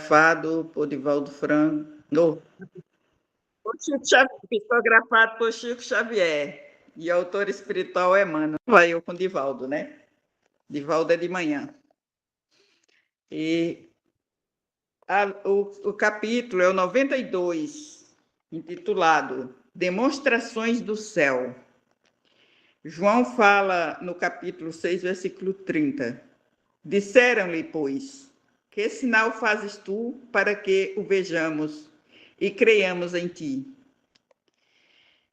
psicografado por Divaldo Franco. Psicografado por Chico Xavier. E autor espiritual é Emmanuel. Vai eu com Divaldo, né? Divaldo é de manhã. E o capítulo é o 92, intitulado Demonstrações do Céu. João fala no capítulo 6, versículo 30. Disseram-lhe, pois, que sinal fazes tu para que o vejamos e creiamos em ti?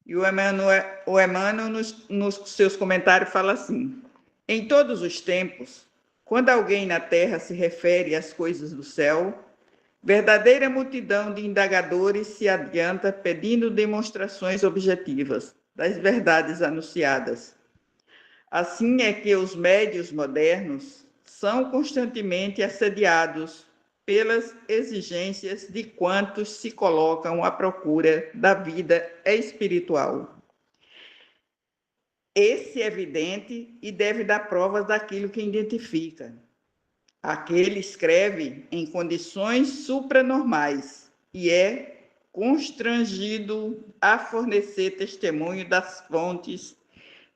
E o Emmanuel nos seus comentários, fala assim: em todos os tempos, quando alguém na terra se refere às coisas do céu, verdadeira multidão de indagadores se adianta pedindo demonstrações objetivas das verdades anunciadas. Assim é que os médios modernos são constantemente assediados pelas exigências de quantos se colocam à procura da vida espiritual. Esse é evidente e deve dar provas daquilo que identifica. Aquele escreve em condições supranormais e é constrangido a fornecer testemunho das fontes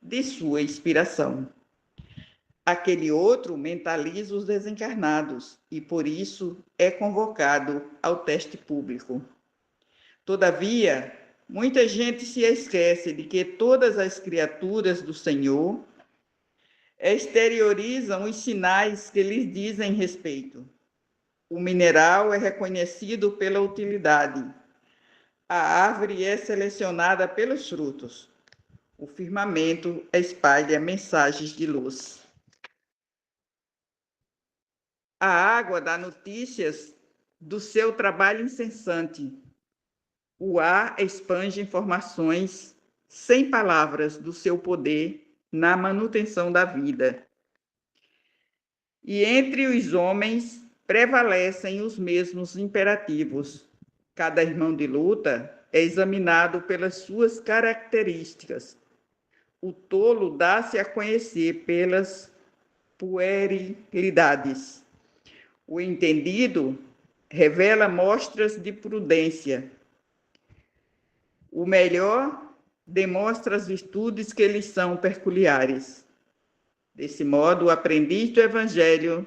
de sua inspiração. Aquele outro mentaliza os desencarnados e, por isso, é convocado ao teste público. Todavia, muita gente se esquece de que todas as criaturas do Senhor exteriorizam os sinais que lhes dizem respeito. O mineral é reconhecido pela utilidade. A árvore é selecionada pelos frutos. O firmamento espalha mensagens de luz. A água dá notícias do seu trabalho incessante. O ar expande informações sem palavras do seu poder na manutenção da vida. E entre os homens prevalecem os mesmos imperativos. Cada irmão de luta é examinado pelas suas características. O tolo dá-se a conhecer pelas puerilidades. O entendido revela mostras de prudência. O melhor demonstra as virtudes que lhes são peculiares. Desse modo, o aprendiz do Evangelho,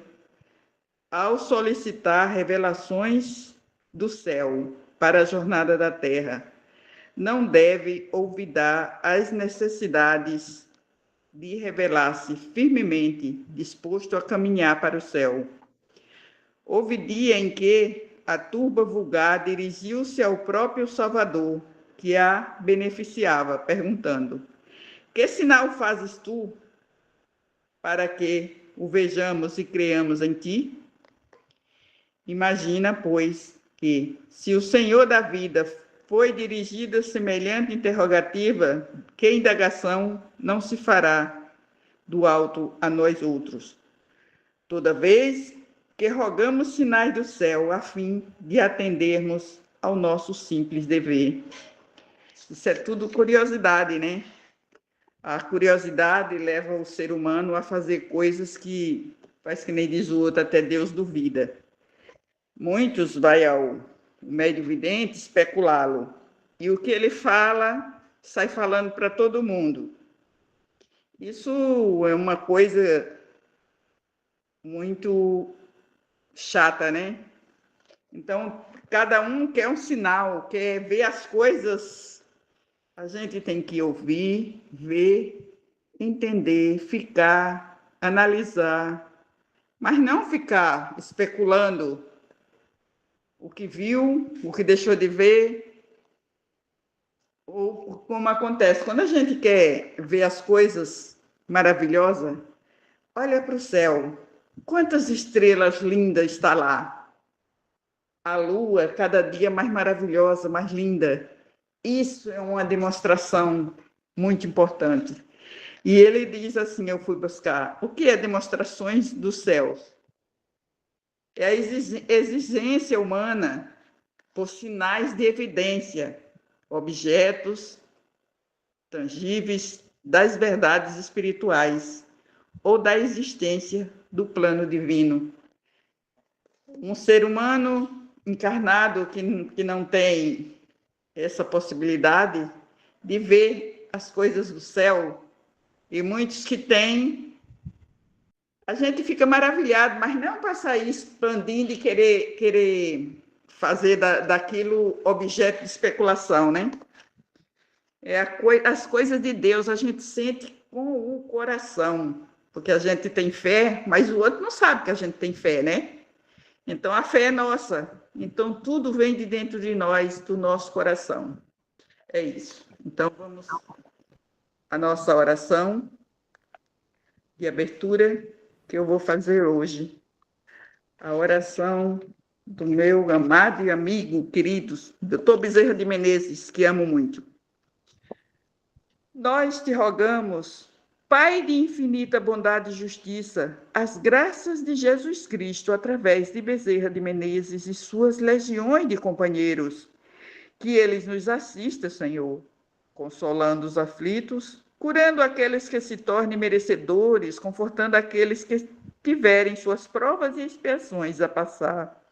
ao solicitar revelações do céu para a jornada da terra, não deve olvidar as necessidades de revelar-se firmemente disposto a caminhar para o céu. Houve dia em que a turba vulgar dirigiu-se ao próprio Salvador, que a beneficiava, perguntando: que sinal fazes tu para que o vejamos e creiamos em ti? Imagina, pois, que, se o Senhor da vida foi dirigida semelhante interrogativa, que indagação não se fará do alto a nós outros, toda vez que rogamos sinais do céu a fim de atendermos ao nosso simples dever. Isso é tudo curiosidade, né? A curiosidade leva o ser humano a fazer coisas que, faz que nem diz o outro, até Deus duvida. Muitos vai ao médio vidente especulá-lo, e o que ele fala, sai falando para todo mundo. Isso é uma coisa muito chata, né? Então, cada um quer um sinal, quer ver as coisas. A gente tem que ouvir, ver, entender, ficar, analisar, mas não ficar especulando o que viu, o que deixou de ver, ou como acontece. Quando a gente quer ver as coisas maravilhosas, olha para o céu, quantas estrelas lindas está lá. A lua, cada dia mais maravilhosa, mais linda. Isso é uma demonstração muito importante. E ele diz assim, eu fui buscar, o que é demonstrações dos céus? É a exigência humana por sinais de evidência, objetos tangíveis das verdades espirituais ou da existência do plano divino. Um ser humano encarnado que não tem essa possibilidade de ver as coisas do céu, e muitos que têm, a gente fica maravilhado, mas não para sair expandindo e querer fazer daquilo objeto de especulação, né? As coisas de Deus a gente sente com o coração, porque a gente tem fé, mas o outro não sabe que a gente tem fé, né? Então a fé é nossa. Então tudo vem de dentro de nós, do nosso coração. É isso. Então vamos à nossa oração de abertura que eu vou fazer hoje. A oração do meu amado e amigo, querido, doutor Bezerra de Menezes, que amo muito. Nós te rogamos, Pai de infinita bondade e justiça, as graças de Jesus Cristo através de Bezerra de Menezes e suas legiões de companheiros, que eles nos assistam, Senhor, consolando os aflitos, curando aqueles que se tornem merecedores, confortando aqueles que tiverem suas provas e expiações a passar,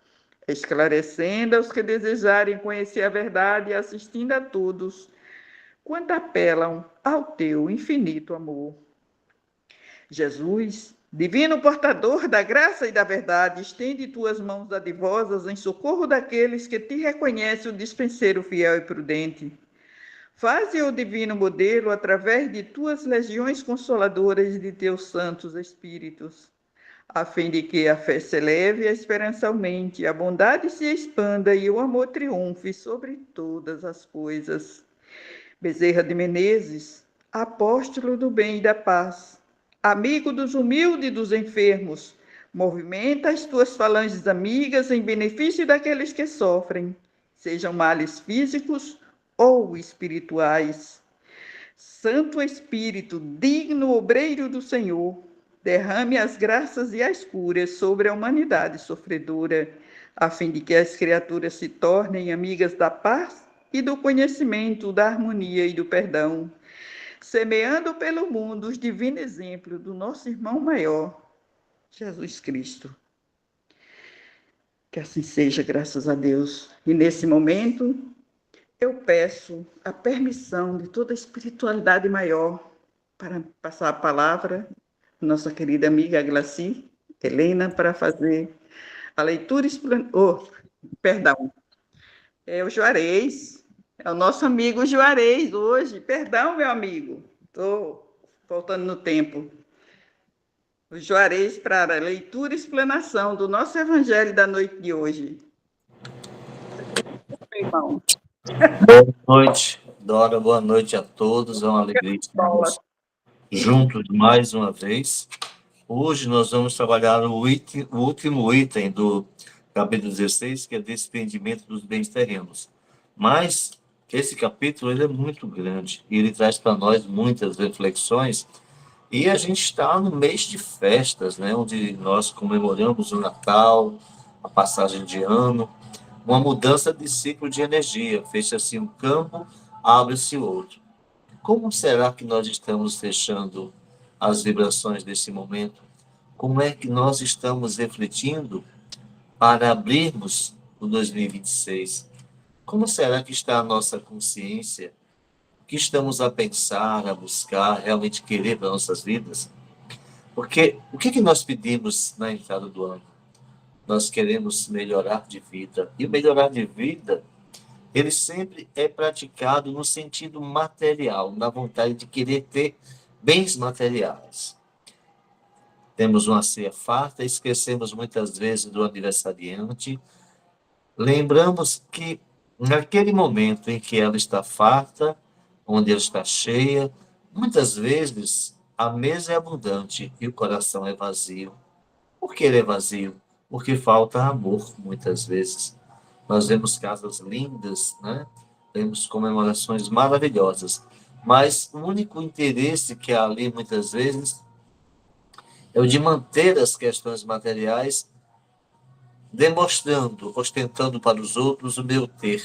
esclarecendo aos que desejarem conhecer a verdade e assistindo a todos quando apelam ao teu infinito amor. Jesus, divino portador da graça e da verdade, estende tuas mãos dadivosas em socorro daqueles que te reconhecem o dispenseiro fiel e prudente. Faze o divino modelo através de tuas legiões consoladoras e de teus santos espíritos, a fim de que a fé se eleve, a esperança aumente, a bondade se expanda e o amor triunfe sobre todas as coisas. Bezerra de Menezes, apóstolo do bem e da paz, amigo dos humildes e dos enfermos, movimenta as tuas falanges amigas em benefício daqueles que sofrem, sejam males físicos ou espirituais. Santo Espírito, digno obreiro do Senhor, derrame as graças e as curas sobre a humanidade sofredora, a fim de que as criaturas se tornem amigas da paz e do conhecimento, da harmonia e do perdão, semeando pelo mundo os divinos exemplos do nosso irmão maior, Jesus Cristo. Que assim seja, graças a Deus. E nesse momento, eu peço a permissão de toda a espiritualidade maior para passar a palavra à nossa querida amiga Glaci Helena para fazer a leitura perdão, é o Juarez, é o nosso amigo Juarez hoje. Perdão, meu amigo, estou voltando no tempo. O Juarez para a leitura e explanação do nosso evangelho da noite de hoje. Meu irmão. Boa noite, Dora, boa noite a todos. É uma alegria estarmos juntos mais uma vez. Hoje nós vamos trabalhar o último item do capítulo 16, que é desprendimento dos bens terrenos. Mas esse capítulo ele é muito grande e ele traz para nós muitas reflexões. E a gente está no mês de festas, né, onde nós comemoramos o Natal, a passagem de ano, uma mudança de ciclo de energia. Fecha-se um campo, abre-se outro. Como será que nós estamos fechando as vibrações desse momento? Como é que nós estamos refletindo para abrirmos o 2026? Como será que está a nossa consciência? O que estamos a pensar, a buscar, realmente querer para nossas vidas? Porque o que nós pedimos na entrada do ano? Nós queremos melhorar de vida. E o melhorar de vida, ele sempre é praticado no sentido material, na vontade de querer ter bens materiais. Temos uma ceia farta, esquecemos muitas vezes do aniversariante. Lembramos que naquele momento em que ela está farta, onde ela está cheia, muitas vezes a mesa é abundante e o coração é vazio. Por que ele é vazio? Porque falta amor, muitas vezes. Nós vemos casas lindas, né? Temos comemorações maravilhosas, mas o único interesse que há ali, muitas vezes, é o de manter as questões materiais, demonstrando, ostentando para os outros o meu ter,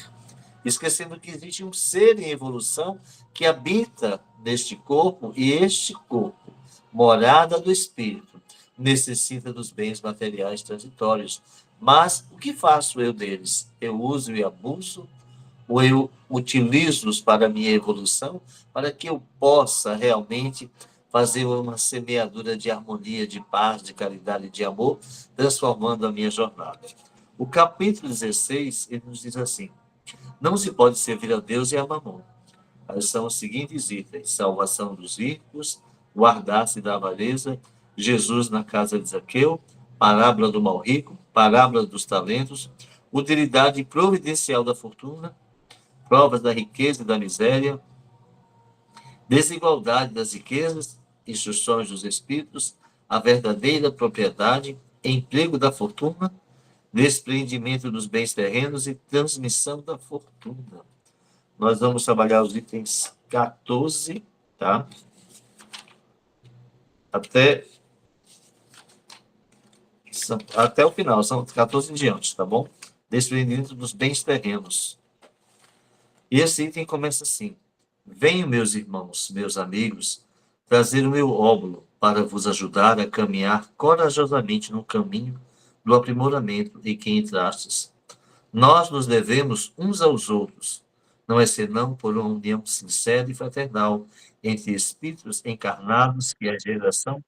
esquecendo que existe um ser em evolução que habita neste corpo, e este corpo, morada do espírito, necessita dos bens materiais transitórios, Mas o que faço eu deles? Eu uso e abuso? Ou eu utilizo-os para a minha evolução, para que eu possa realmente fazer uma semeadura de harmonia, de paz, de caridade, de amor, transformando a minha jornada? O capítulo 16, ele nos diz assim: não se pode servir a Deus e a Mamon. Aí são os seguintes itens: salvação dos ricos, guardar-se da avareza, Jesus na casa de Zaqueu, parábola do mal rico, parábola dos talentos, utilidade providencial da fortuna, provas da riqueza e da miséria, desigualdade das riquezas, instruções dos espíritos, a verdadeira propriedade, emprego da fortuna, desprendimento dos bens terrenos e transmissão da fortuna. Nós vamos trabalhar os itens 14, tá? Até, até o final, são 14 em diante, tá bom? Desprendimento dos bens terrenos. E esse item começa assim: venham, meus irmãos, meus amigos, trazer o meu óbolo para vos ajudar a caminhar corajosamente no caminho do aprimoramento em que entrastes. Nós nos devemos uns aos outros, não é senão por uma união sincera e fraternal entre espíritos encarnados que a geração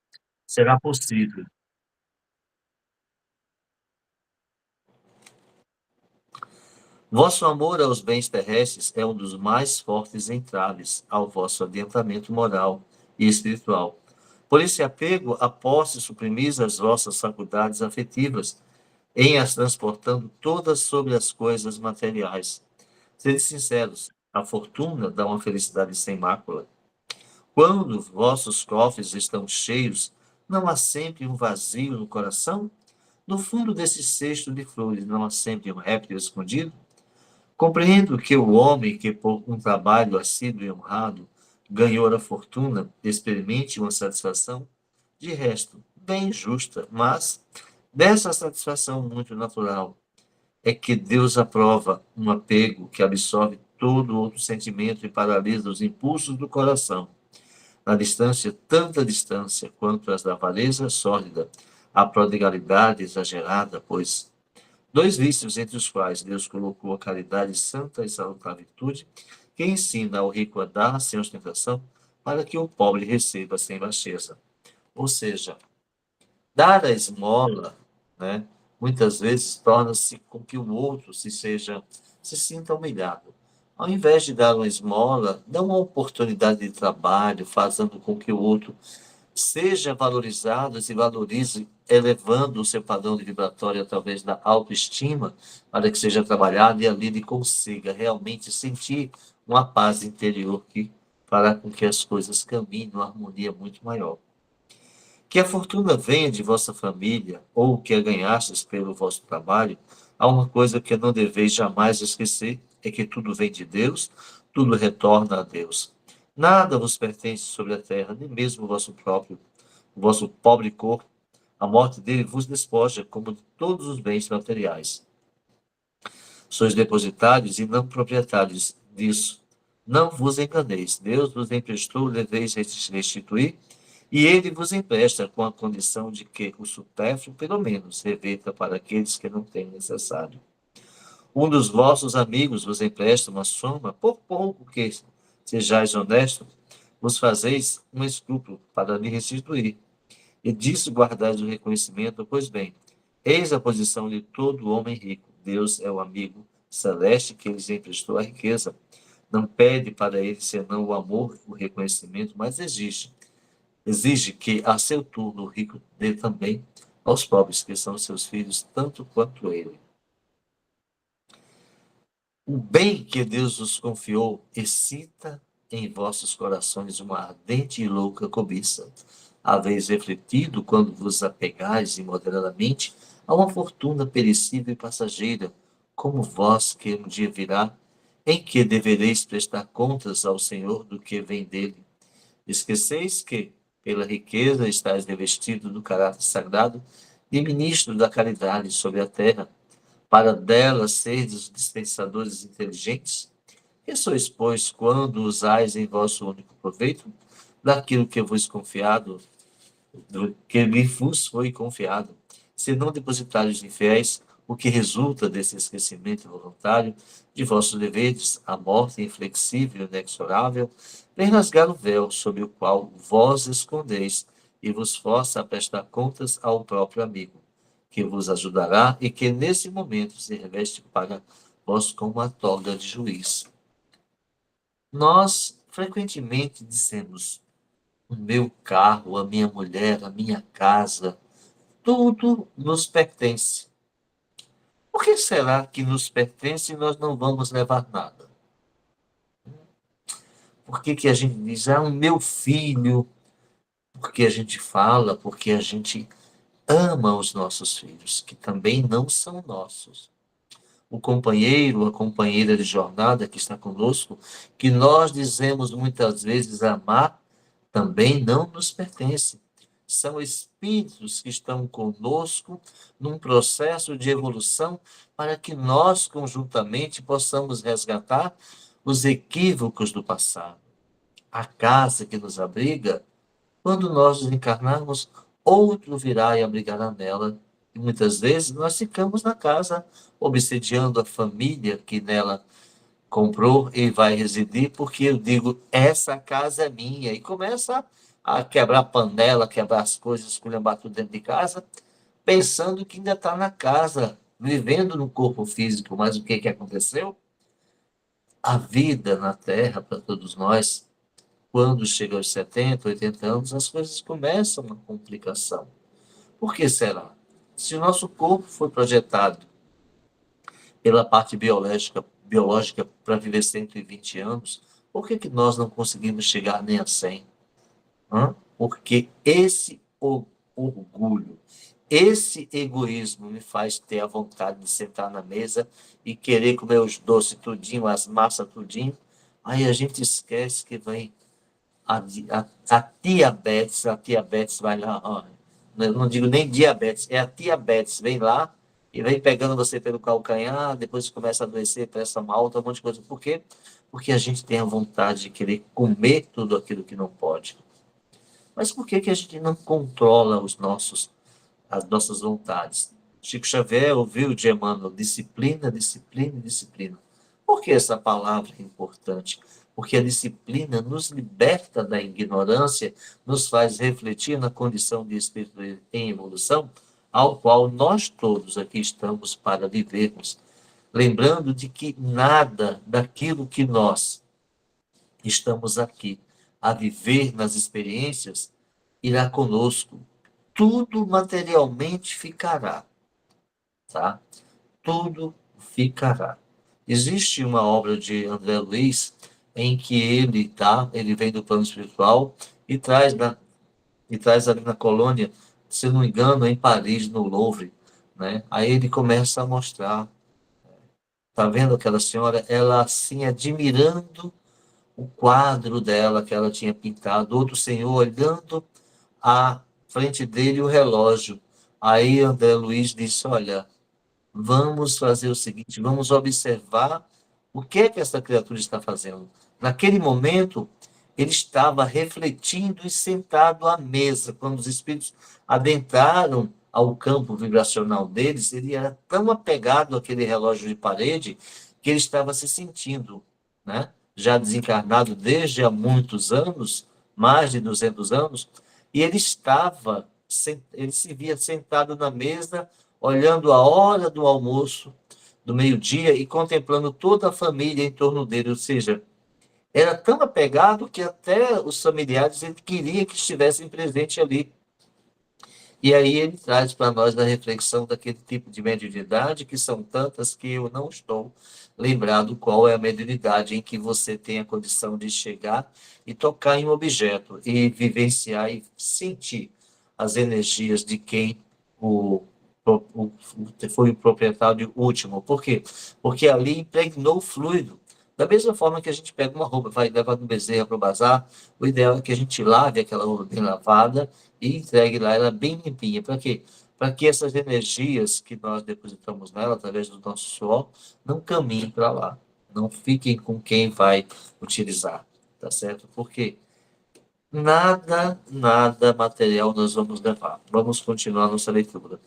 será possível. Vosso amor aos bens terrestres é um dos mais fortes entraves ao vosso adiantamento moral e espiritual. Por esse apego, a posse suprimis as vossas faculdades afetivas, em as transportando todas sobre as coisas materiais. Sede sinceros, a fortuna dá uma felicidade sem mácula. Quando vossos cofres estão cheios, não há sempre um vazio no coração? No fundo desse cesto de flores, não há sempre um réptil escondido? Compreendo que o homem que, por um trabalho assíduo e honrado, ganhou a fortuna, experimente uma satisfação, de resto, bem justa, mas dessa satisfação muito natural, é que Deus aprova um apego que absorve todo outro sentimento e paralisa os impulsos do coração. Na distância, tanta distância quanto as da avareza sórdida, a prodigalidade exagerada, pois dois vícios entre os quais Deus colocou a caridade santa e salutar virtude, que ensina ao rico a dar sem ostentação, para que o pobre receba sem baixeza. Ou seja, dar a esmola, né, muitas vezes torna-se com que o outro se sinta humilhado. Ao invés de dar uma esmola, dá uma oportunidade de trabalho, fazendo com que o outro seja valorizado e se valorize, elevando o seu padrão de vibratório através da autoestima, para que seja trabalhado e ali ele consiga realmente sentir uma paz interior que fará com que as coisas caminhem numa harmonia muito maior. Que a fortuna venha de vossa família, ou que a ganhastes pelo vosso trabalho, há uma coisa que não deveis jamais esquecer, é que tudo vem de Deus, tudo retorna a Deus. Nada vos pertence sobre a terra, nem mesmo o vosso pobre corpo. A morte dele vos despoja, como de todos os bens materiais. Sois depositários e não proprietários disso. Não vos enganeis. Deus vos emprestou, deveis restituir, e ele vos empresta com a condição de que o supérfluo, pelo menos, reverta para aqueles que não têm necessário. Um dos vossos amigos vos empresta uma soma, por pouco que sejais honesto, vos fazeis um escrúpulo para lhe restituir. E disso guardais o reconhecimento, pois bem, eis a posição de todo homem rico. Deus é o amigo celeste que lhes emprestou a riqueza. Não pede para ele senão o amor, o reconhecimento, mas exige que, a seu turno, o rico dê também aos pobres, que são seus filhos, tanto quanto ele. O bem que Deus vos confiou excita em vossos corações uma ardente e louca cobiça. Haveis refletido quando vos apegais imoderadamente a uma fortuna perecível e passageira, como vós que um dia virá, em que devereis prestar contas ao Senhor do que vem dele. Esqueceis que, pela riqueza, estáis revestido do caráter sagrado de ministro da caridade sobre a terra, para dela serdes dispensadores inteligentes? Que sois, pois, quando usais em vosso único proveito daquilo que vos confiado, do que lhe vos foi confiado, se não depositários infiéis, o que resulta desse esquecimento voluntário de vossos deveres, a morte inflexível e inexorável, vem rasgar o véu sob o qual vós escondeis e vos força a prestar contas ao próprio amigo, que vos ajudará e que nesse momento se reveste para vós como a toga de juiz. Nós frequentemente dizemos: o meu carro, a minha mulher, a minha casa, tudo nos pertence. Por que será que nos pertence e nós não vamos levar nada? Por que que a gente diz, o meu filho? Porque a gente fala, porque a gente ama os nossos filhos, que também não são nossos. O companheiro, a companheira de jornada que está conosco, que nós dizemos muitas vezes amar, também não nos pertence. São espíritos que estão conosco num processo de evolução para que nós, conjuntamente, possamos resgatar os equívocos do passado. A casa que nos abriga, quando nós desencarnarmos, outro virá e abrigará nela. E muitas vezes nós ficamos na casa, obsediando a família que nela comprou e vai residir, porque eu digo, essa casa é minha. E começa a quebrar panela, quebrar as coisas, esculhambar tudo dentro de casa, pensando que ainda está na casa, vivendo no corpo físico. Mas o que aconteceu? A vida na Terra, para todos nós, quando chega aos 70, 80 anos, as coisas começam uma complicação. Por que será? Se o nosso corpo foi projetado pela parte biológica para viver 120 anos, por que que nós não conseguimos chegar nem a 100? Porque esse orgulho, esse egoísmo me faz ter a vontade de sentar na mesa e querer comer os doces tudinho, as massas tudinho. Aí a gente esquece que vem a diabetes vai lá, ó, eu não digo nem diabetes, é a diabetes, vem lá e vem pegando você pelo calcanhar, depois começa a adoecer, pressa alta, um monte de coisa. Por quê? Porque a gente tem a vontade de querer comer tudo aquilo que não pode. Mas por que que a gente não controla as nossas vontades? Chico Xavier ouviu de Emmanuel, disciplina, disciplina, disciplina. Por que essa palavra é importante? Porque a disciplina nos liberta da ignorância, nos faz refletir na condição de espírito em evolução, ao qual nós todos aqui estamos para vivermos. Lembrando de que nada daquilo que nós estamos aqui a viver nas experiências irá conosco. Tudo materialmente ficará, tá? Tudo ficará. Existe uma obra de André Luiz em que ele vem do plano espiritual e traz ali na colônia, se não me engano, em Paris, no Louvre, né? Aí ele começa a mostrar, tá vendo aquela senhora, ela assim admirando o quadro dela que ela tinha pintado, outro senhor olhando à frente dele o relógio. Aí André Luiz disse: olha, vamos fazer o seguinte, vamos observar o que é que essa criatura está fazendo. Naquele momento, ele estava refletindo e sentado à mesa. Quando os espíritos adentraram ao campo vibracional deles, ele era tão apegado àquele relógio de parede que ele estava se sentindo, né? Já desencarnado desde há muitos anos, mais de 200 anos, e ele se via sentado na mesa, olhando a hora do almoço, do meio-dia, e contemplando toda a família em torno dele, ou seja, era tão apegado que até os familiares ele queria que estivessem presentes ali. E aí ele traz para nós a reflexão daquele tipo de mediunidade, que são tantas que eu não estou lembrado qual é a mediunidade em que você tem a condição de chegar e tocar em um objeto e vivenciar e sentir as energias de quem o, o, foi o proprietário último. Por quê? Porque ali impregnou o fluido. Da mesma forma que a gente pega uma roupa, vai levar no bezerro para o bazar, o ideal é que a gente lave aquela roupa bem lavada e entregue lá ela bem limpinha. Para quê? Para que essas energias que nós depositamos nela, através do nosso suor, não caminhem para lá. Não fiquem com quem vai utilizar. Tá certo? Por quê? nada material nós vamos levar. Vamos continuar nossa leitura.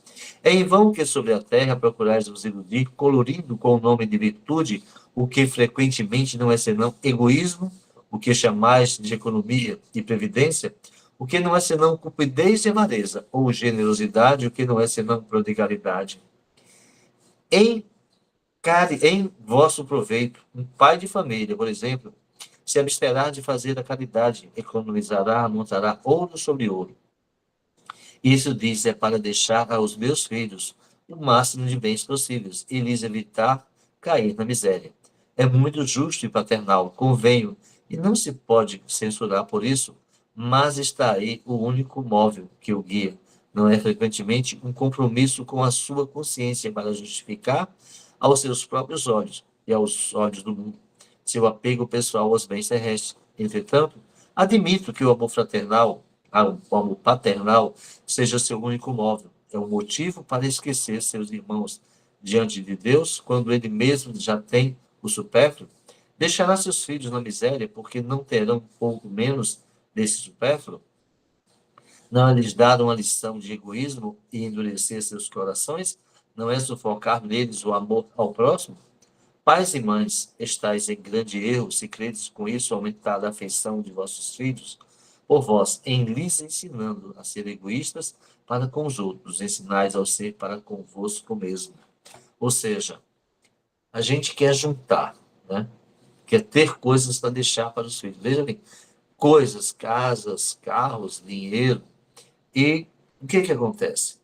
É em vão que sobre a terra procurais vos iludir, colorindo com o nome de virtude o que frequentemente não é senão egoísmo, o que chamais de economia e previdência, o que não é senão cupidez e avareza, ou generosidade, o que não é senão prodigalidade. Em, em vosso proveito, um pai de família, por exemplo, se absterá de fazer a caridade, economizará, montará ouro sobre ouro. Isso diz é para deixar aos meus filhos o máximo de bens possíveis e lhes evitar cair na miséria. É muito justo e paternal, convenho, e não se pode censurar por isso, mas está aí o único móvel que o guia. Não é frequentemente um compromisso com a sua consciência para justificar aos seus próprios olhos e aos olhos do mundo seu apego pessoal aos bens terrestres. Entretanto, admito que o amor fraternal, o amor paternal, seja seu único móvel. É um motivo para esquecer seus irmãos diante de Deus, quando ele mesmo já tem o supérfluo. Deixará seus filhos na miséria, porque não terão um pouco menos desse supérfluo? Não é lhes dar uma lição de egoísmo e endurecer seus corações? Não é sufocar neles o amor ao próximo? Pais e mães, estáis em grande erro se credes com isso aumentar a afeição de vossos filhos, por vós, em lhes ensinando a ser egoístas para com os outros, ensinais ao ser para convosco mesmo. Ou seja, a gente quer juntar, né? Quer ter coisas para deixar para os filhos. Veja bem, coisas, casas, carros, dinheiro. E o que que acontece?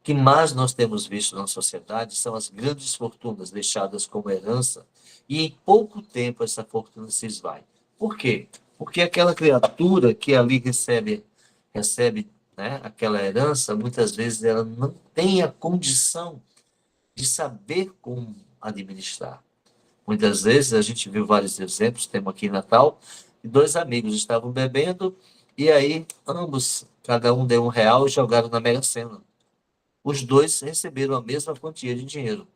O que mais nós temos visto na sociedade são as grandes fortunas deixadas como herança e em pouco tempo essa fortuna se esvai. Por quê? Porque aquela criatura que ali recebe, né, aquela herança, muitas vezes ela não tem a condição de saber como administrar. Muitas vezes a gente viu vários exemplos, temos aqui em Natal, e dois amigos estavam bebendo e aí ambos, cada um deu R$ 1 e jogaram na Mega Sena. Os dois receberam a mesma quantia de dinheiro.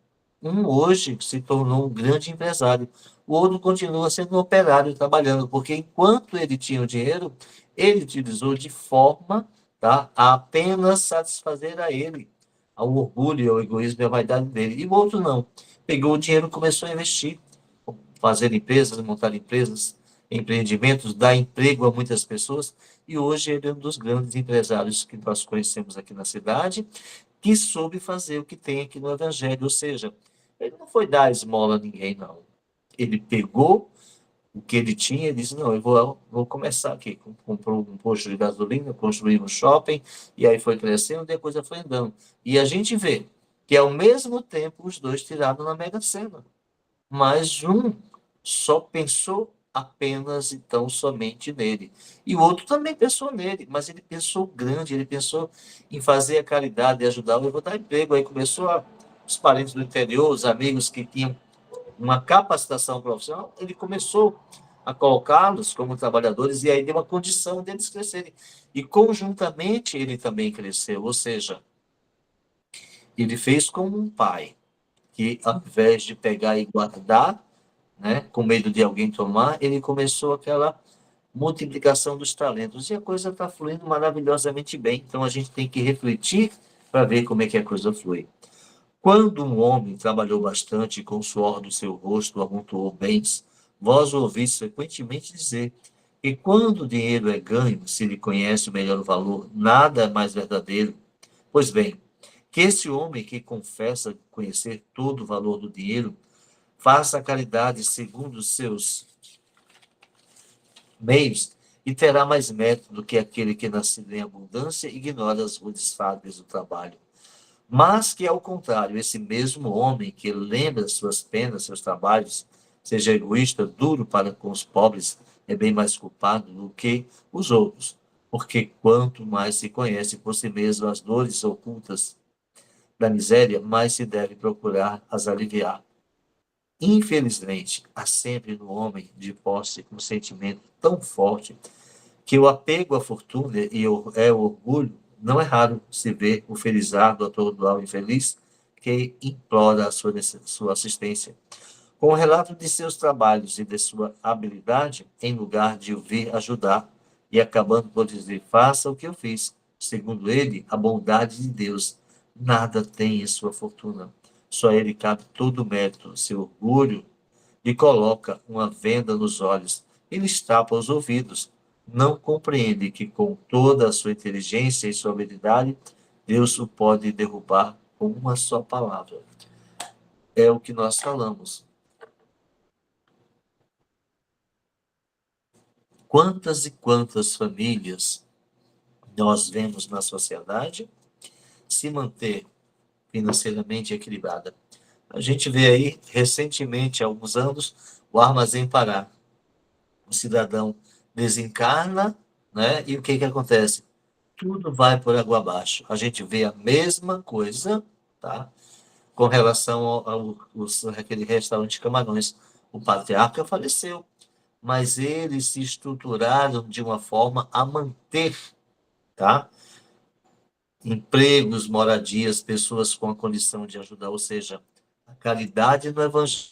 Um hoje se tornou um grande empresário. O outro continua sendo um operário trabalhando, porque enquanto ele tinha o dinheiro, ele utilizou de forma, tá, a apenas satisfazer a ele, ao orgulho, ao egoísmo e à vaidade dele. E o outro não. Pegou o dinheiro e começou a investir, fazer empresas, montar empresas, empreendimentos, dar emprego a muitas pessoas. E hoje ele é um dos grandes empresários que nós conhecemos aqui na cidade que soube fazer o que tem aqui no Evangelho. Ou seja, ele não foi dar esmola a ninguém, não. Ele pegou o que ele tinha e disse, não, eu vou começar aqui. Comprou um posto de gasolina, construiu um shopping, e aí foi crescendo e a coisa foi andando. E a gente vê que, ao mesmo tempo, os dois tiraram na Mega Sena. Mas um só pensou apenas e tão somente nele. E o outro também pensou nele, mas ele pensou grande, ele pensou em fazer a caridade e ajudar. Eu vou dar emprego. Aí começou os parentes do interior, os amigos que tinham uma capacitação profissional, ele começou a colocá-los como trabalhadores e aí deu uma condição deles crescerem. E conjuntamente ele também cresceu, ou seja, ele fez como um pai, que ao invés de pegar e guardar, né, com medo de alguém tomar, ele começou aquela multiplicação dos talentos. E a coisa está fluindo maravilhosamente bem. Então a gente tem que refletir para ver como é que a coisa flui. Quando um homem trabalhou bastante com o suor do seu rosto, amontoou bens, vós ouvis frequentemente dizer que quando o dinheiro é ganho, se lhe conhece o melhor valor, nada é mais verdadeiro. Pois bem, que esse homem que confessa conhecer todo o valor do dinheiro, faça a caridade segundo os seus meios e terá mais mérito do que aquele que, nascido em abundância, ignora as rudes fábricas do trabalho. Mas que, ao contrário, esse mesmo homem que lembra suas penas, seus trabalhos, seja egoísta, duro para com os pobres, é bem mais culpado do que os outros, porque quanto mais se conhece por si mesmo as dores ocultas da miséria, mais se deve procurar as aliviar. Infelizmente, há sempre no homem de posse um sentimento tão forte que o apego à fortuna e o orgulho, não é raro se ver o felizardo atordoar o infeliz que implora a sua assistência. Com o relato de seus trabalhos e de sua habilidade, em lugar de o vir ajudar, e acabando por dizer, faça o que eu fiz. Segundo ele, a bondade de Deus nada tem em sua fortuna. Só a ele cabe todo o mérito. Seu orgulho lhe coloca uma venda nos olhos e lhe tapa os ouvidos. Não compreende que com toda a sua inteligência e sua habilidade, Deus o pode derrubar com uma só palavra. É o que nós falamos. Quantas e quantas famílias nós vemos na sociedade se manter financeiramente equilibrada? A gente vê aí, recentemente, há alguns anos, o Armazém Pará. O cidadão desencarna, né? E o que que acontece? Tudo vai por água abaixo. A gente vê a mesma coisa, tá? Com relação àquele restaurante Camarões. O patriarca faleceu, mas eles se estruturaram de uma forma a manter, tá? Empregos, moradias, pessoas com a condição de ajudar, ou seja, a caridade no evangelho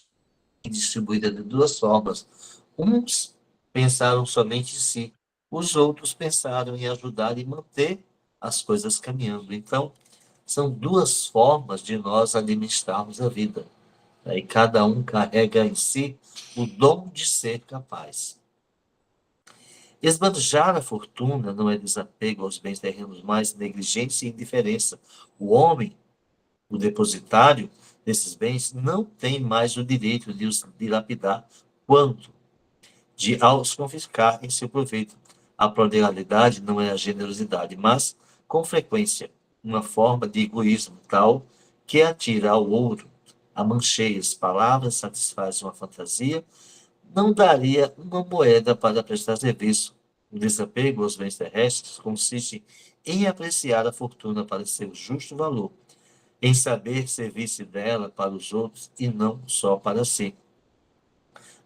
é distribuída de duas formas. Uns pensaram somente em si, os outros pensaram em ajudar e manter as coisas caminhando. Então, são duas formas de nós administrarmos a vida. Né? E cada um carrega em si o dom de ser capaz. Esbanjar a fortuna não é desapego aos bens terrenos, mas negligência e indiferença. O homem, o depositário desses bens, não tem mais o direito de os dilapidar quanto de aos confiscar em seu proveito. A prodigalidade não é a generosidade, mas, com frequência, uma forma de egoísmo tal que atira ao ouro a mancheias palavras, satisfaz uma fantasia, não daria uma moeda para prestar serviço. O desapego aos bens terrestres consiste em apreciar a fortuna para seu justo valor, em saber servir-se dela para os outros e não só para si,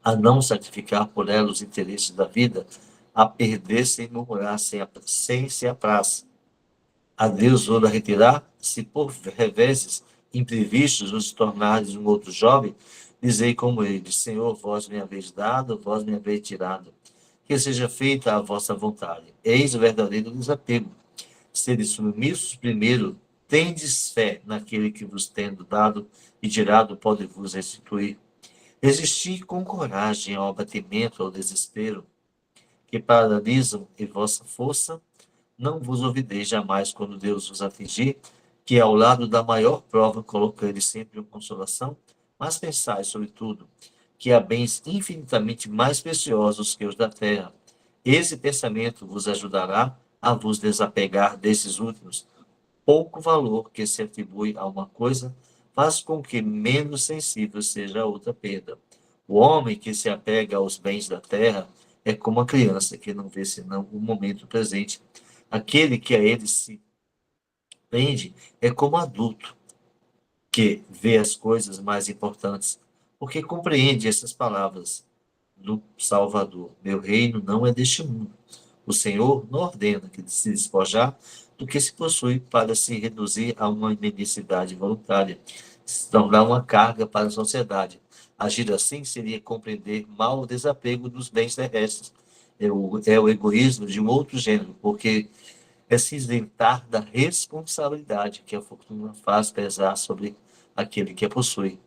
a não sacrificar por ela os interesses da vida, a perder sem murmurar, sem se apraz. A Deus ou a retirar, se por reveses imprevistos os tornares um outro jovem, dizei como ele, Senhor, vós me haveis dado, vós me haveis tirado. Que seja feita a vossa vontade. Eis o verdadeiro desapego. Seres submissos primeiro, tendes fé naquele que vos tendo dado e tirado pode vos restituir. Resistir com coragem ao abatimento, ao desespero, que paralisam em vossa força, não vos olvideis jamais quando Deus vos afligir, que ao lado da maior prova colocai sempre uma consolação, mas pensai, sobretudo, que há bens infinitamente mais preciosos que os da terra. Esse pensamento vos ajudará a vos desapegar desses últimos. Pouco valor que se atribui a uma coisa faz com que menos sensível seja a outra perda. O homem que se apega aos bens da terra é como a criança que não vê senão o momento presente. Aquele que a ele se prende é como adulto que vê as coisas mais importantes, porque compreende essas palavras do Salvador. Meu reino não é deste mundo. O Senhor não ordena que se despojar do que se possui para se reduzir a uma mendicidade voluntária, se tornar uma carga para a sociedade. Agir assim seria compreender mal o desapego dos bens terrestres. É o egoísmo de um outro gênero, porque é se isentar da responsabilidade que a fortuna faz pesar sobre aquele que a possui.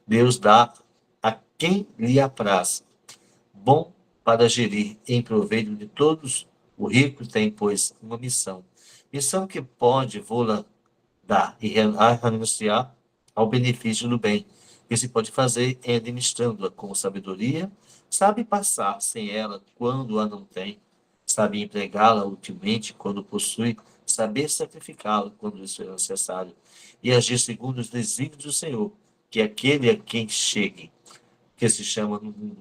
Deus dá a quem lhe apraz, bom para gerir em proveito de todos. O rico tem, pois, uma missão. Missão que pode vô-la dar e renunciar ao benefício do bem, que se pode fazer é administrando-a com sabedoria, sabe passar sem ela quando a não tem, sabe empregá-la utilmente quando possui, saber sacrificá-la quando isso é necessário, e agir segundo os desígnios do Senhor, que aquele a quem chegue, que se chama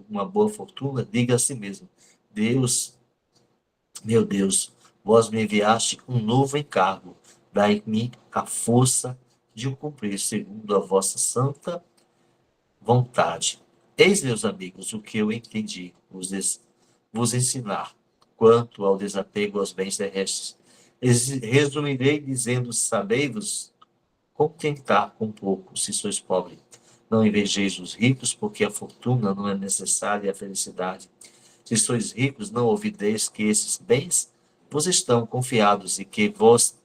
uma boa fortuna, diga a si mesmo, Deus, meu Deus, vós me enviaste um novo encargo, dai-me a força de o cumprir segundo a vossa santa vontade. Eis, meus amigos, o que eu entendi vos ensinar quanto ao desapego aos bens terrestres. Resumirei dizendo, sabei-vos contentar com pouco, se sois pobre. Não invejeis os ricos, porque a fortuna não é necessária à felicidade. Se sois ricos, não ouvideis que esses bens vos estão confiados e que vós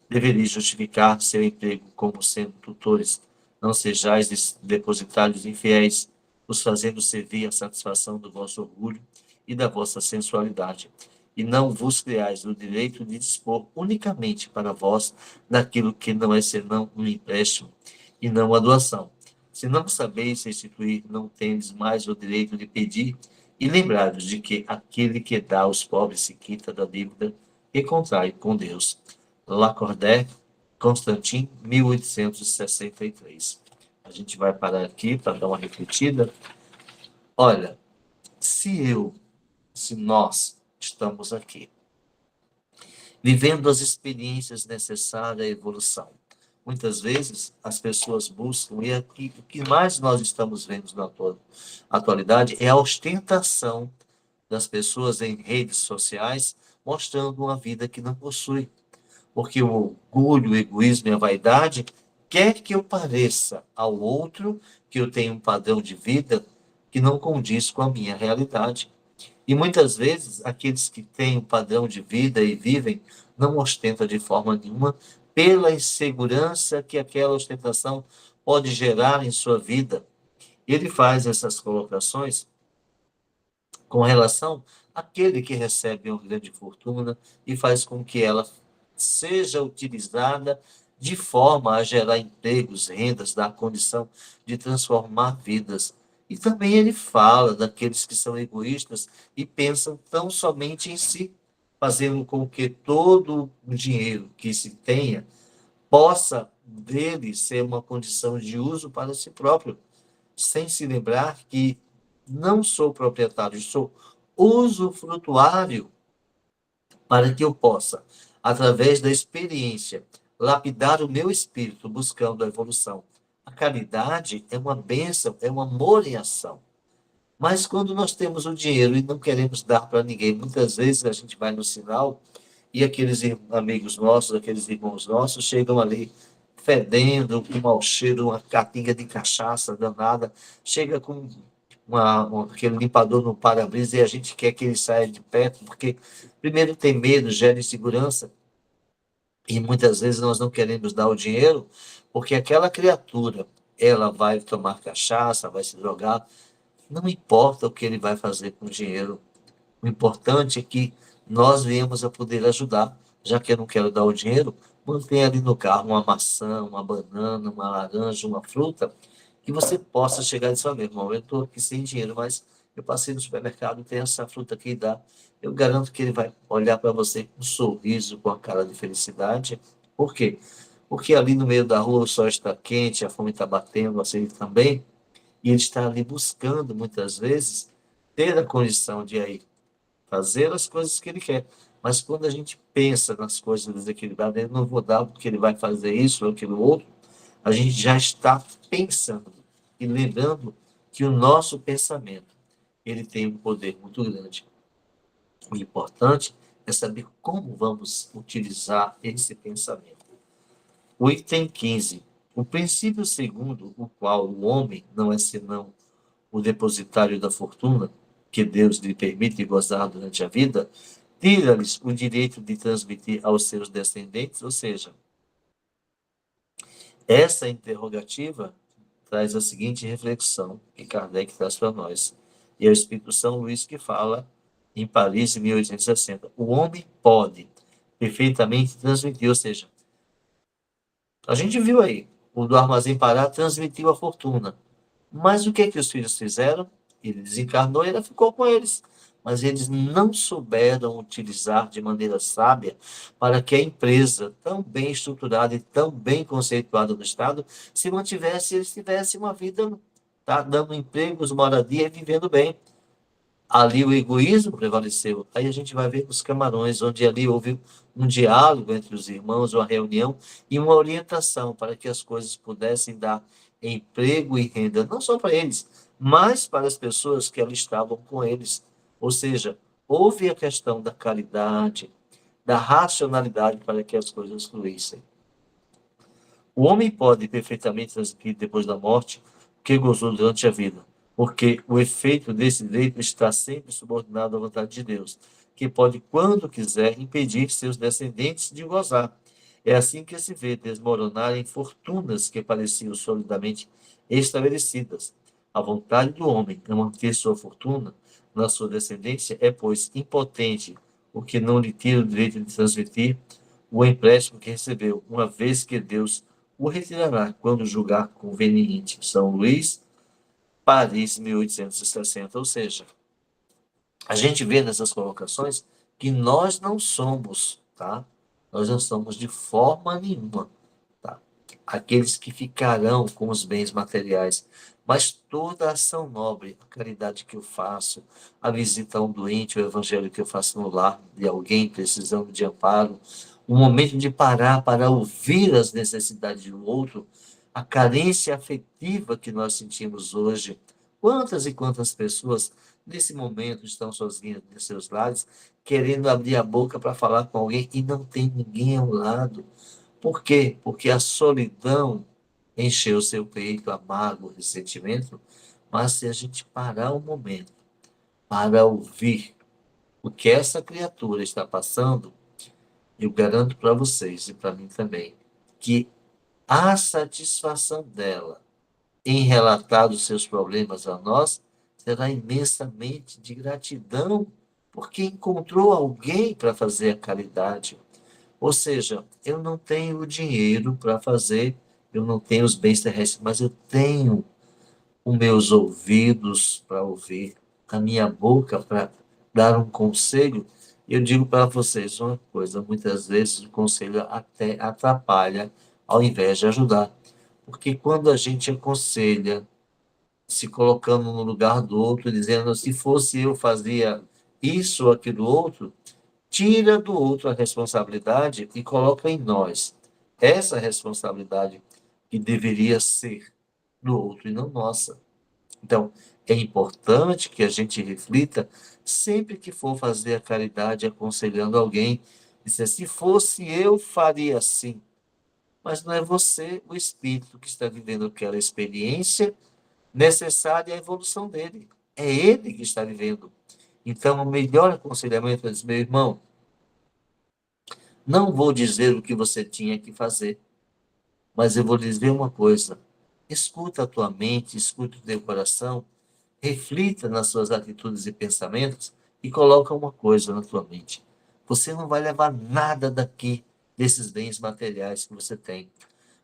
devereis justificar seu emprego como sendo tutores. Não sejais depositários infiéis, os fazendo servir a satisfação do vosso orgulho e da vossa sensualidade. E não vos criais o direito de dispor unicamente para vós daquilo que não é senão um empréstimo e não uma doação. Se não sabeis restituir, não tendes mais o direito de pedir, e lembrados de que aquele que dá aos pobres se quita da dívida que contrai com Deus. Lacordaire, Constantin, 1863. A gente vai parar aqui para dar uma refletida. Olha, se nós estamos aqui, vivendo as experiências necessárias à evolução, muitas vezes as pessoas buscam, e aqui, o que mais nós estamos vendo na atualidade é a ostentação das pessoas em redes sociais, mostrando uma vida que não possui. Porque o orgulho, o egoísmo e a vaidade quer que eu pareça ao outro que eu tenho um padrão de vida que não condiz com a minha realidade. E muitas vezes, aqueles que têm um padrão de vida e vivem, não ostentam de forma nenhuma, pela insegurança que aquela ostentação pode gerar em sua vida. Ele faz essas colocações com relação àquele que recebe uma grande fortuna e faz com que ela seja utilizada de forma a gerar empregos, rendas, dar condição de transformar vidas. E também ele fala daqueles que são egoístas e pensam tão somente em si, fazendo com que todo o dinheiro que se tenha possa dele ser uma condição de uso para si próprio, sem se lembrar que não sou proprietário, sou usufrutuário para que eu possa, através da experiência, lapidar o meu espírito buscando a evolução. A caridade é uma bênção, é um amor em ação. Mas quando nós temos o dinheiro e não queremos dar para ninguém, muitas vezes a gente vai no sinal e aqueles amigos nossos, aqueles irmãos nossos chegam ali fedendo, com mau cheiro, uma catinga de cachaça danada, chega com aquele limpador no para-brisa e a gente quer que ele saia de perto, porque primeiro tem medo, gera insegurança, e muitas vezes nós não queremos dar o dinheiro, porque aquela criatura, ela vai tomar cachaça, vai se drogar, não importa o que ele vai fazer com o dinheiro, o importante é que nós viemos a poder ajudar, já que eu não quero dar o dinheiro, mantenha ali no carro uma maçã, uma banana, uma laranja, uma fruta, que você possa chegar e dizer, meu irmão, eu estou aqui sem dinheiro, mas eu passei no supermercado, tem essa fruta aqui e dá. Eu garanto que ele vai olhar para você com um sorriso, com a cara de felicidade. Por quê? Porque ali no meio da rua o sol está quente, a fome está batendo, você também, e ele está ali buscando, muitas vezes, ter a condição de aí fazer as coisas que ele quer. Mas quando a gente pensa nas coisas desequilibradas, eu não vou dar porque ele vai fazer isso ou aquilo outro, a gente já está pensando e lembrando que o nosso pensamento, ele tem um poder muito grande. O importante é saber como vamos utilizar esse pensamento. O item 15. O princípio segundo o qual o homem não é senão o depositário da fortuna que Deus lhe permite gozar durante a vida, tira-lhes o direito de transmitir aos seus descendentes, ou seja, essa interrogativa traz a seguinte reflexão que Kardec traz para nós. E é o Espírito São Luís que fala em Paris, em 1860. O homem pode perfeitamente transmitir, ou seja, a gente viu aí, o do Armazém Pará transmitiu a fortuna. Mas o que é que os filhos fizeram? Ele desencarnou e ela ficou com eles. Mas eles não souberam utilizar de maneira sábia para que a empresa, tão bem estruturada e tão bem conceituada no Estado, se mantivesse e eles tivessem uma vida, tá, dando empregos, moradia e vivendo bem. Ali o egoísmo prevaleceu. Aí a gente vai ver os Camarões, onde ali houve um diálogo entre os irmãos, uma reunião e uma orientação para que as coisas pudessem dar emprego e renda, não só para eles, mas para as pessoas que ali estavam com eles. Ou seja, houve a questão da caridade, da racionalidade para que as coisas fluíssem. O homem pode perfeitamente transmitir depois da morte o que gozou durante a vida, porque o efeito desse direito está sempre subordinado à vontade de Deus, que pode, quando quiser, impedir seus descendentes de gozar. É assim que se vê desmoronarem fortunas que pareciam solidamente estabelecidas. A vontade do homem em manter sua fortuna na sua descendência é, pois, impotente, o que não lhe tira o direito de transmitir o empréstimo que recebeu, uma vez que Deus o retirará quando julgar conveniente. São Luís, Paris, 1860. Ou seja, a gente vê nessas colocações que nós não somos, tá? Nós não somos de forma nenhuma, tá? Aqueles que ficarão com os bens materiais, mas toda a ação nobre, a caridade que eu faço, a visita a um doente, o evangelho que eu faço no lar de alguém precisando de amparo, o momento de parar para ouvir as necessidades do outro, a carência afetiva que nós sentimos hoje. Quantas e quantas pessoas nesse momento estão sozinhas nos seus lares, querendo abrir a boca para falar com alguém e não tem ninguém ao lado. Por quê? Porque a solidão encheu seu peito, a mágoa, o ressentimento. Mas se a gente parar um momento para ouvir o que essa criatura está passando, eu garanto para vocês e para mim também, que a satisfação dela em relatar os seus problemas a nós será imensamente de gratidão, porque encontrou alguém para fazer a caridade. Ou seja, eu não tenho o dinheiro para fazer, eu não tenho os bens terrestres, mas eu tenho os meus ouvidos para ouvir, a minha boca para dar um conselho. Eu digo para vocês uma coisa: muitas vezes o conselho até atrapalha, ao invés de ajudar. Porque quando a gente aconselha, se colocando no lugar do outro, dizendo, se fosse eu fazia isso ou aquilo outro, tira do outro a responsabilidade e coloca em nós essa responsabilidade que deveria ser do outro e não nossa. Então, é importante que a gente reflita sempre que for fazer a caridade aconselhando alguém, dizer, se fosse eu, faria assim. Mas não é você, o espírito, que está vivendo aquela experiência necessária à evolução dele. É ele que está vivendo. Então, o melhor aconselhamento é dizer, meu irmão, não vou dizer o que você tinha que fazer, mas eu vou lhe dizer uma coisa. Escuta a tua mente, escuta o teu coração, reflita nas suas atitudes e pensamentos e coloca uma coisa na tua mente. Você não vai levar nada daqui, desses bens materiais que você tem.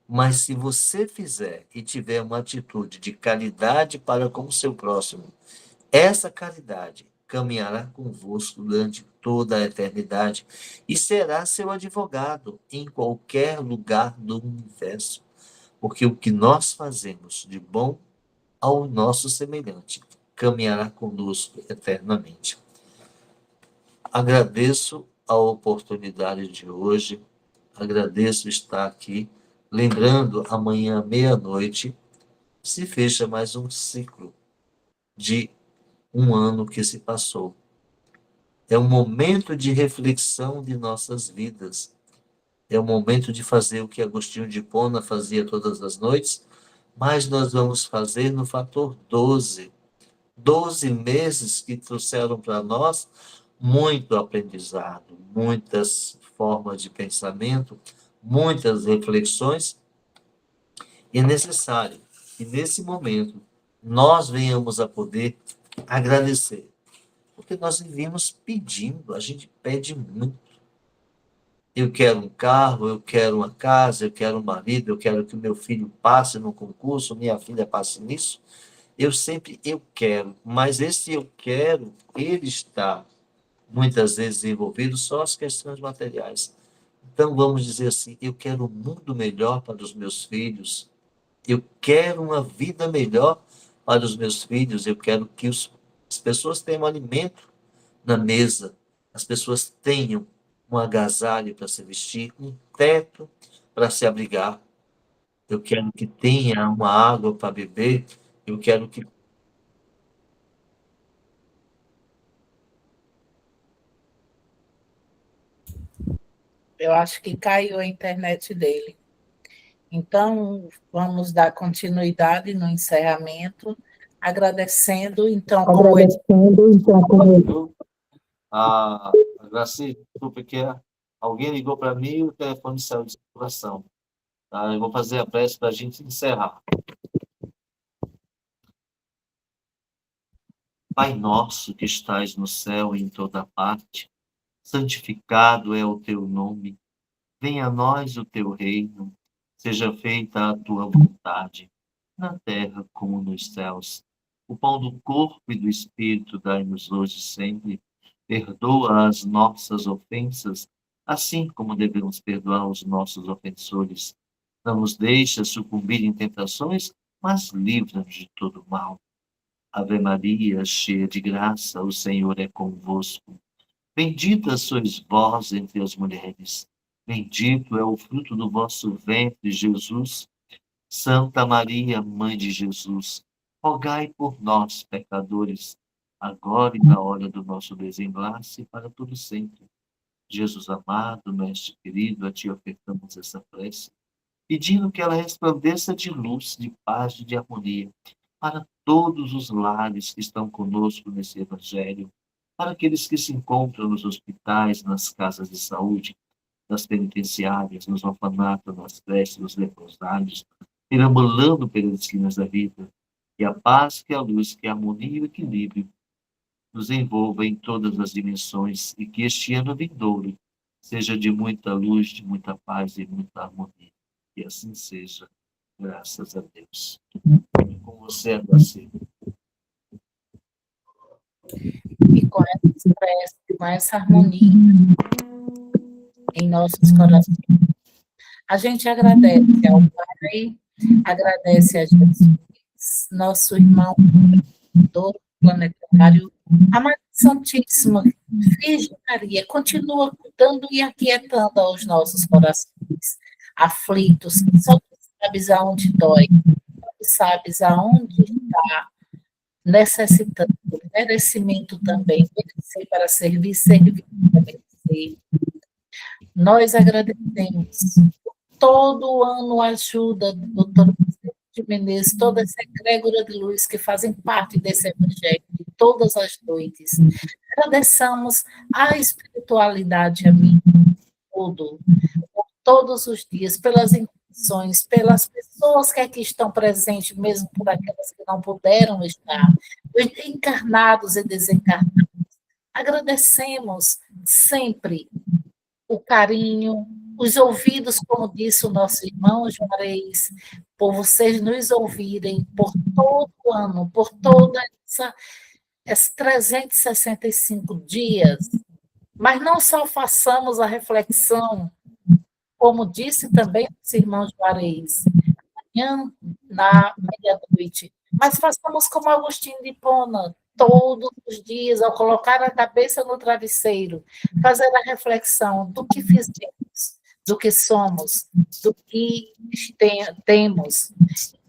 Mas se você fizer e tiver uma atitude de caridade para com o seu próximo, essa caridade caminhará convosco durante toda a eternidade e será seu advogado em qualquer lugar do universo. Porque o que nós fazemos de bom ao nosso semelhante caminhará conosco eternamente. Agradeço a oportunidade de hoje, agradeço estar aqui, lembrando, amanhã, meia-noite, se fecha mais um ciclo de um ano que se passou. É um momento de reflexão de nossas vidas. É um momento de fazer o que Agostinho de Hipona fazia todas as noites, mas nós vamos fazer no fator 12. 12 meses que trouxeram para nós muito aprendizado, muitas formas de pensamento, muitas reflexões. E é necessário que, nesse momento, nós venhamos a poder agradecer. Porque nós vivemos pedindo, a gente pede muito. Eu quero um carro, eu quero uma casa, eu quero um marido, eu quero que o meu filho passe no concurso, minha filha passe nisso. Eu quero, mas esse eu quero, ele está muitas vezes envolvido só as questões materiais. Então vamos dizer assim, eu quero um mundo melhor para os meus filhos, eu quero uma vida melhor para os meus filhos, eu quero que as pessoas tenham alimento na mesa, as pessoas tenham um agasalho para se vestir, um teto para se abrigar. Eu quero que tenha uma água para beber, eu quero que. Eu acho que caiu a internet dele. Então, vamos dar continuidade no encerramento. Agradecendo, então, como ele... A Graci, desculpa que alguém ligou para mim e o telefone saiu de circulação. Tá? Eu vou fazer a prece para a gente encerrar. Pai nosso que estais no céu e em toda parte, santificado é o teu nome. Venha a nós o teu reino. Seja feita a tua vontade, na terra como nos céus. O pão do corpo e do espírito dai-nos hoje e sempre. Perdoa as nossas ofensas, assim como devemos perdoar os nossos ofensores. Não nos deixa sucumbir em tentações, mas livra-nos de todo mal. Ave Maria, cheia de graça, o Senhor é convosco. Bendita sois vós entre as mulheres. Bendito é o fruto do vosso ventre, Jesus. Santa Maria, Mãe de Jesus, rogai por nós, pecadores, agora e na hora do nosso desenlace, e para todo sempre. Jesus amado, Mestre querido, a ti ofertamos essa prece, pedindo que ela resplandeça de luz, de paz e de harmonia para todos os lares que estão conosco nesse Evangelho, para aqueles que se encontram nos hospitais, nas casas de saúde, nas penitenciárias, nos orfanatos, nas creches, nos leprosários, perambulando pelas esquinas da vida. Que a paz, que a luz, que a harmonia e o equilíbrio nos envolva em todas as dimensões e que este ano vindouro seja de muita luz, de muita paz e muita harmonia. Que assim seja, graças a Deus. Com você, Graci. E com essa prece, com essa harmonia em nossos corações, a gente agradece ao Pai, agradece a Jesus, nosso irmão do planetário, a Mãe Santíssima, Virgem Maria, continua cuidando e aquietando aos nossos corações aflitos, que só tu sabes aonde dói, só tu sabes aonde está necessitando, merecimento também, merecer para servir, servir para merecer. Nós agradecemos todo ano a ajuda do doutor de Menezes, toda essa egrégora de luz que fazem parte desse evangelho de todas as noites. Agradecemos a espiritualidade a mim, tudo, por todos os dias, pelas intenções, pelas pessoas que aqui estão presentes, mesmo por aquelas que não puderam estar, encarnados e desencarnados. Agradecemos sempre o carinho, os ouvidos, como disse o nosso irmão Juarez, por vocês nos ouvirem por todo o ano, por toda esses 365 dias, mas não só façamos a reflexão, como disse também o irmão Juarez, amanhã, na meia-noite, mas façamos como Agostinho de Hipona, todos os dias, ao colocar a cabeça no travesseiro, fazer a reflexão do que fizemos, do que somos, do que temos.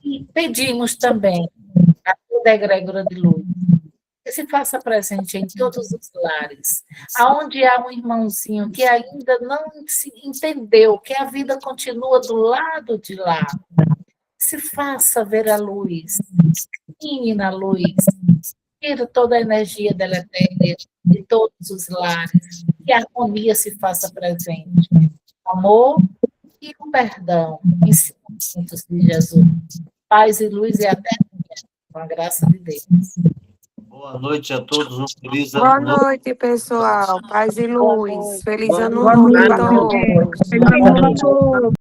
E pedimos também a toda a egrégora de luz que se faça presente em todos os lares, aonde há um irmãozinho que ainda não se entendeu que a vida continua do lado de lá, se faça ver a luz, caminhe na luz, tira toda a energia deletéria de todos os lares, que a harmonia se faça presente. O amor e o perdão, ensinamentos de Jesus. Paz e luz e até amanhã, com a graça de Deus. Boa noite a todos, um feliz ano Boa novo. noite, pessoal. Paz e luz. Feliz ano Boa novo noite. a todos. Feliz ano novo a todos.